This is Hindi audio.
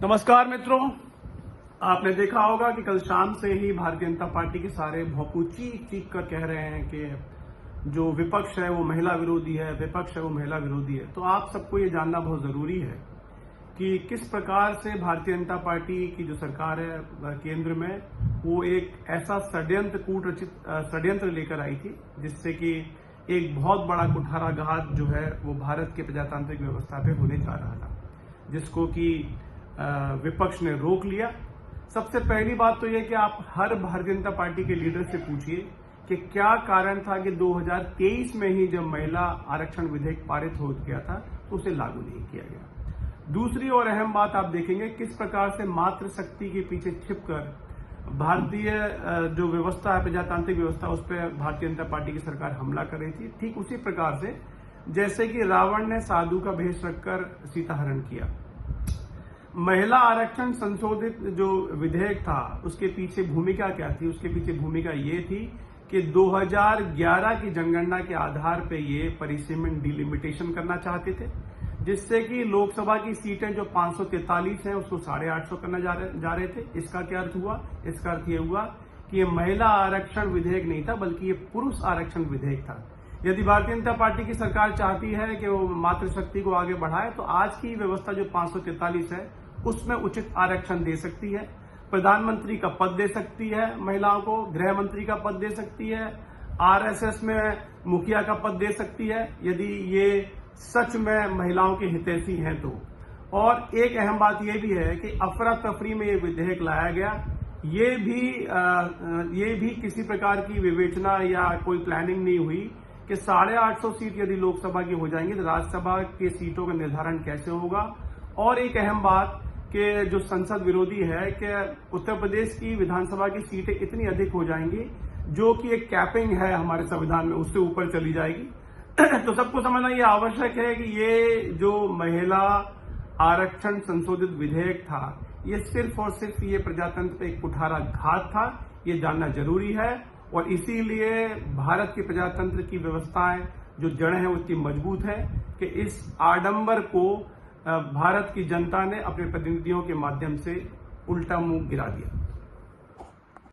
नमस्कार मित्रों, आपने देखा होगा कि कल शाम से ही भारतीय जनता पार्टी के सारे भौंकू चीख चीख कर कह रहे हैं कि जो विपक्ष है वो महिला विरोधी है, विपक्ष है वो महिला विरोधी है। तो आप सबको ये जानना बहुत जरूरी है कि किस प्रकार से भारतीय जनता पार्टी की जो सरकार है केंद्र में, वो एक ऐसा षड्यंत्र लेकर आई थी जिससे कि एक बहुत बड़ा कुठाराघात जो है वो भारत के प्रजातांत्रिक व्यवस्था पे होने जा रहा था, जिसको कि विपक्ष ने रोक लिया। सबसे पहली बात तो यह कि आप हर भारतीय जनता पार्टी के लीडर से पूछिए कि क्या कारण था कि 2023 में ही जब महिला आरक्षण विधेयक पारित हो गया था तो उसे लागू नहीं किया गया। दूसरी और अहम बात आप देखेंगे किस प्रकार से मातृशक्ति के पीछे छिपकर भारतीय जो व्यवस्था है, प्रजातांत्रिक व्यवस्था, उस पर भारतीय जनता पार्टी की सरकार हमला कर रही थी। ठीक उसी प्रकार से जैसे कि रावण ने साधु का भेष रखकर सीता हरण किया। महिला आरक्षण संशोधित जो विधेयक था उसके पीछे भूमिका क्या थी? उसके पीछे भूमिका ये थी कि 2011 की जनगणना के आधार पर ये परिसीमन डिलिमिटेशन करना चाहते थे, जिससे कि लोकसभा की सीटें जो 543 हैं उसको 850 करना जा रहे थे। इसका क्या अर्थ हुआ? इसका अर्थ ये हुआ कि ये महिला आरक्षण विधेयक नहीं था, बल्कि ये पुरुष आरक्षण विधेयक था। यदि भारतीय जनता पार्टी की सरकार चाहती है कि वो मातृशक्ति को आगे बढ़ाए तो आज की व्यवस्था जो 543 है उसमें उचित आरक्षण दे सकती है, प्रधानमंत्री का पद दे सकती है महिलाओं को, गृह मंत्री का पद दे सकती है, आरएसएस में मुखिया का पद दे सकती है, यदि ये सच में महिलाओं के हितैषी हैं तो। और एक अहम बात यह भी है कि अफरा तफरी में ये विधेयक लाया गया, ये भी किसी प्रकार की विवेचना या कोई प्लानिंग नहीं हुई कि 850 सीट यदि लोकसभा की हो जाएंगी तो राज्यसभा के सीटों का निर्धारण कैसे होगा। और एक अहम बात कि जो संसद विरोधी है कि उत्तर प्रदेश की विधानसभा की सीटें इतनी अधिक हो जाएंगी जो कि एक कैपिंग है हमारे संविधान में, उससे ऊपर चली जाएगी। तो सबको समझना यह आवश्यक है कि ये जो महिला आरक्षण संशोधित विधेयक था ये सिर्फ और सिर्फ ये प्रजातंत्र पे एक कुठाराघात था, ये जानना जरूरी है। और इसीलिए भारत के प्रजातंत्र की व्यवस्थाएं जो जड़ें हैं उतनी मजबूत है कि इस आडंबर को भारत की जनता ने अपने प्रतिनिधियों के माध्यम से उल्टा मुंह गिरा दिया।